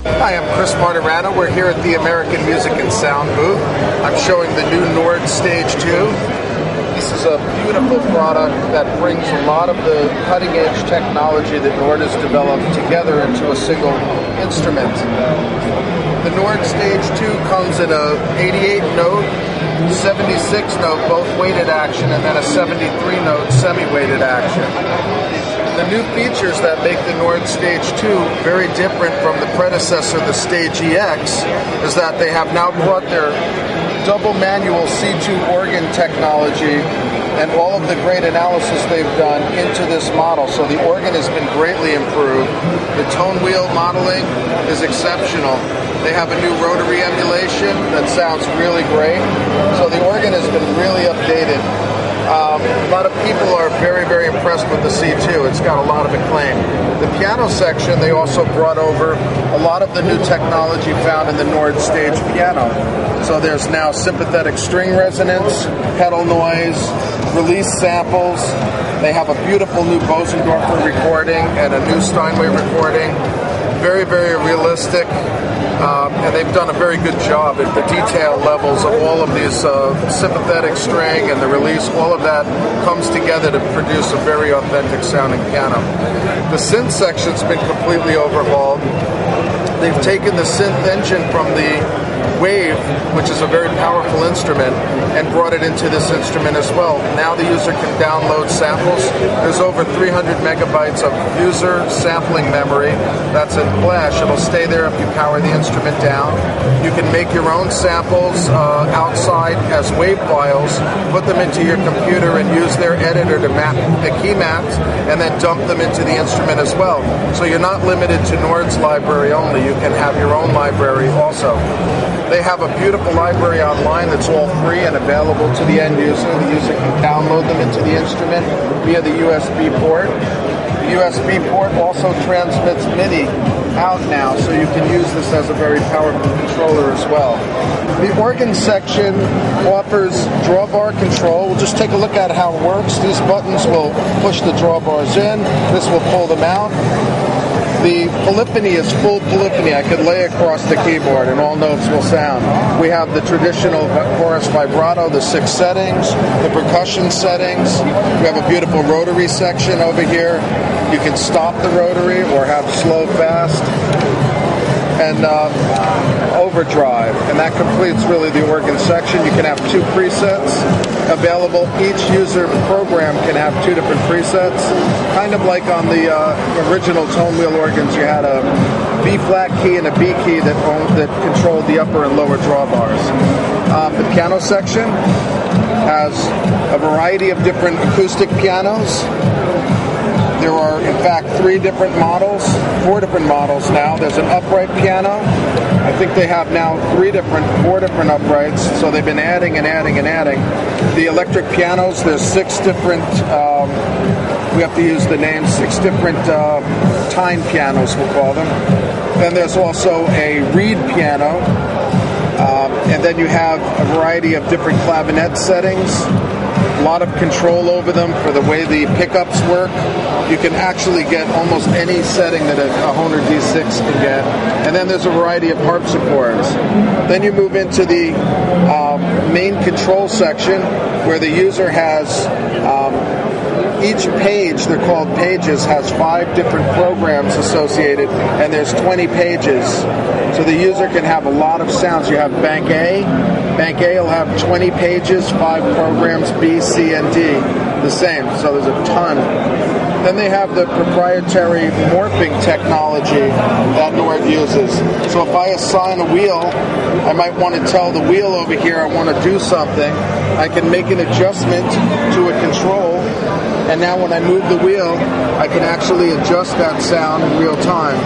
Hi, I'm Chris Martirano. We're here at the American Music and Sound booth. I'm showing the new Nord Stage 2. This is a beautiful product that brings a lot of the cutting-edge technology that Nord has developed together into a single instrument. The Nord Stage 2 comes in a 88-note, 76-note, both weighted action, and then a 73-note semi-weighted action. The new features that make the Nord Stage 2 very different from the predecessor, the Stage EX, is that they have now brought their double manual C2 organ technology and all of the great analysis they've done into this model. So the organ has been greatly improved. The tone wheel modeling is exceptional. They have a new rotary emulation that sounds really great. So the organ has been really updated. A lot of people are very, very impressed with the C2. It's got a lot of acclaim. The piano section, they also brought over a lot of the new technology found in the Nord Stage piano. So there's now sympathetic string resonance, pedal noise, release samples. They have a beautiful new Bosendorfer recording and a new Steinway recording. Very, very realistic. And they've done a very good job at the detail levels of all of these sympathetic string and the release. All of that comes together to produce a very authentic sounding piano. The synth section's been completely overhauled. They've taken the synth engine from the Wave, which is a very powerful instrument, and brought it into this instrument as well. Now the user can download samples. There's over 300 megabytes of user sampling memory. That's in flash. It'll stay there if you power the instrument down. You can make your own samples outside as wave files, put them into your computer and use their editor to map the key maps, and then dump them into the instrument as well. So you're not limited to Nord's library only. You can have your own library also. They have a beautiful library online that's all free and available to the end user. The user can download them into the instrument via the USB port. The USB port also transmits MIDI out now, so you can use this as a very powerful controller as well. The organ section offers drawbar control. We'll just take a look at how it works. These buttons will push the drawbars in. This will pull them out. The polyphony is full polyphony. I could lay across the keyboard and all notes will sound. We have the traditional chorus vibrato, the 6 settings, the percussion settings. We have a beautiful rotary section over here. You can stop the rotary or have slow, fast, and overdrive. And that completes really the organ section. You can have 2 presets available. Each user program can have 2 different presets. Kind of like on the original tone wheel organs, you had a B flat key and a B key that controlled the upper and lower drawbars. The piano section has a variety of different acoustic pianos. There are, in fact, 4 different models now. There's an upright piano. I think they have now 4 different uprights, so they've been adding and adding and adding. The electric pianos, there's 6 different, we have to use the name, 6 different time pianos, we'll call them. Then there's also a reed piano, and then you have a variety of different clavinet settings. A lot of control over them for the way the pickups work. You can actually get almost any setting that a Hohner D6 can get. And then there's a variety of harpsichords. Then you move into the main control section where the user has each page, they're called pages, has 5 different programs associated, and there's 20 pages. So the user can have a lot of sounds. You have Bank A. Bank A will have 20 pages, 5 programs, B, C, and D, the same. So there's a ton. Then they have the proprietary morphing technology that Nord uses. So if I assign a wheel, I might want to tell the wheel over here I want to do something. I can make an adjustment to a control, and now when I move the wheel, I can actually adjust that sound in real time.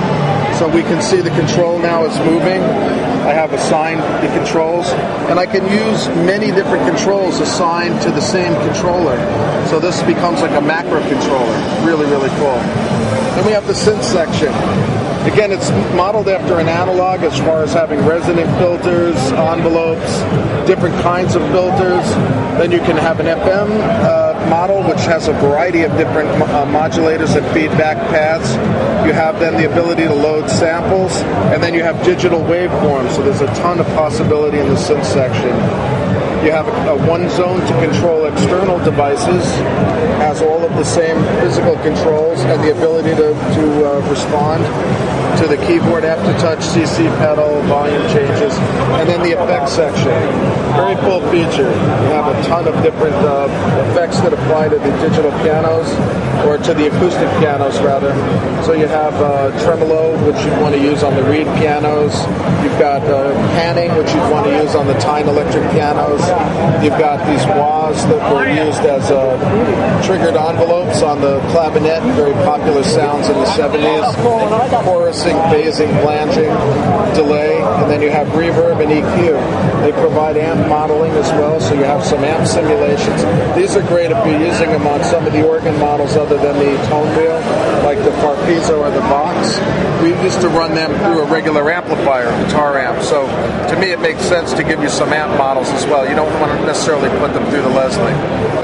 So we can see the control now is moving. I have assigned the controls, and I can use many different controls assigned to the same controller. So this becomes like a macro controller. Really, really cool. Then we have the synth section. Again, it's modeled after an analog as far as having resonant filters, envelopes, different kinds of filters. Then you can have an FM model, which has a variety of different modulators and feedback paths. You have then the ability to load samples, and then you have digital waveforms, so there's a ton of possibility in the synth section. You have one zone to control external devices, has all of the same physical controls and the ability to respond to the keyboard after-touch, CC pedal, volume changes, and then the effects section. Very full feature. You have a ton of different effects that apply to the digital pianos, or to the acoustic pianos rather. So you have tremolo, which you'd want to use on the reed pianos. You've got panning, which you'd want to use on the Tyne electric pianos. You've got these wahs that were used as triggered envelopes on the clavinet, very popular sounds in the 70s. Chorusing, phasing, flanging, delay, and then you have reverb and EQ. They provide amp modeling as well, so you have some amp simulations. These are great if you're using them on some of the organ models other than the tone wheel, like the Farfisa or the Vox. We used to run them through a regular amplifier, guitar amp, so to me it makes sense to give you some amp models as well. You don't want to necessarily put them through the Leslie.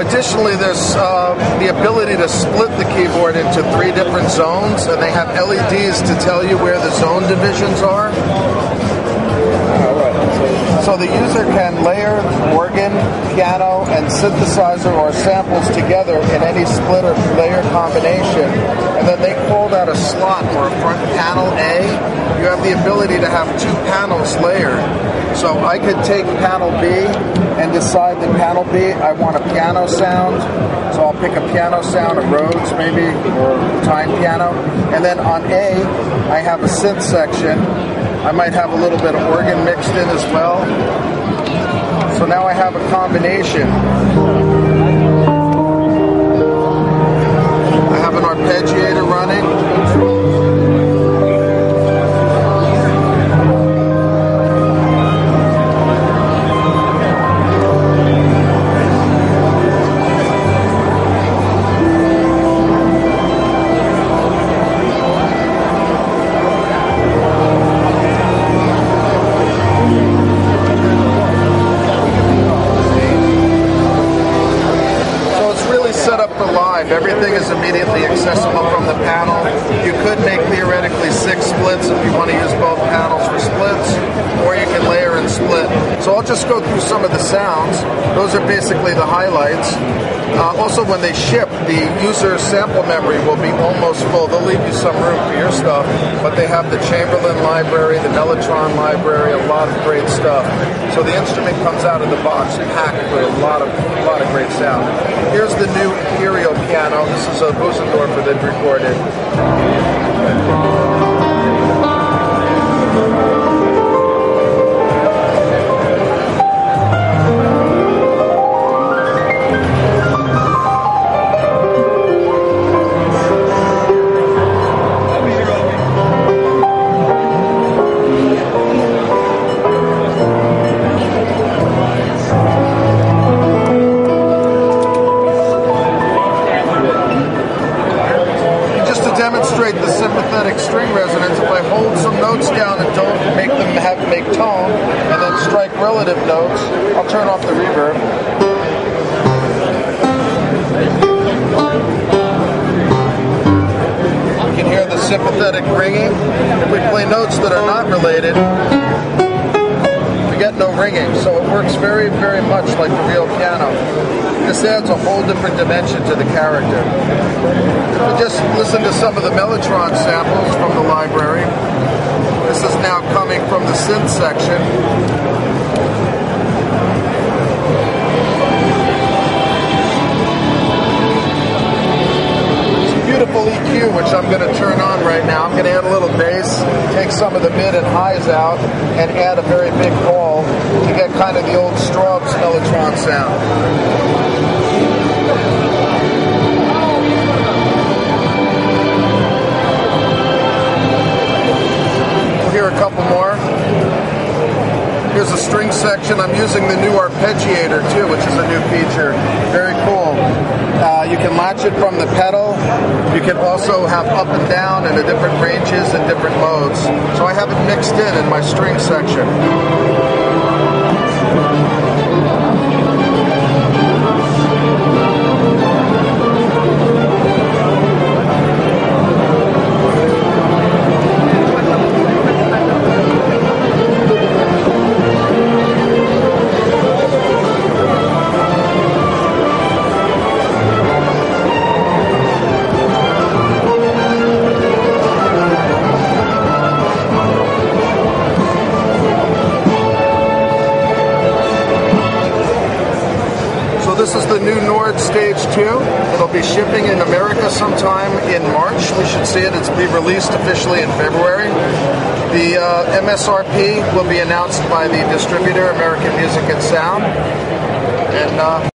Additionally, there's the ability to split the keyboard into 3 different zones, and they have LEDs to tell you where the zone divisions are. So the user can layer organ, piano, and synthesizer or samples together in any split or layer combination. And then they call that a slot or a front panel A. You have the ability to have 2 panels layered. So I could take panel B and decide that panel B, I want a piano sound. So I'll pick a piano sound, a Rhodes maybe, or Tyne piano. And then on A, I have a synth section. I might have a little bit of organ mixed in as well. So now I have a combination. I have an arpeggiator running. Everything is immediately accessible from the panel. You could make theoretically 6 splits if you want to use both panels for splits, or you can layer and split. So I'll just go through some of the sounds. Those are basically the highlights. Also, when they ship, the user sample memory will be almost full. They'll leave you some room for your stuff, but they have the Chamberlain library, the Mellotron library, a lot of great stuff. So the instrument comes out of the box packed with a lot of great sound. Here's the new Imperial piano. This is a Busendorfer that recorded. The sympathetic string resonance, if I hold some notes down and don't make them make tone, and then strike relative notes, I'll turn off the reverb. You can hear the sympathetic ringing. If we play notes that are not related, we get no ringing, so it works very, very much like the real piano. This adds a whole different dimension to the character. We just listen to some of the Mellotron samples from the library. This is now coming from the synth section. It's a beautiful EQ, which I'm going to turn on right now. I'm going to add a little bass, take some of the mid and highs out, and add a very big ball to get kind of the old Straub's Mellotron sound. Hear a couple more. Here's a string section. I'm using the new arpeggiator too, which is a new feature. Very cool. You can latch it from the pedal. You can also have up and down in the different ranges and different modes. So I have it mixed in my string section. this is the new Nord Stage 2. It'll be shipping in America sometime in March. We should see it. It's be released officially in February. The MSRP will be announced by the distributor, American Music and Sound. And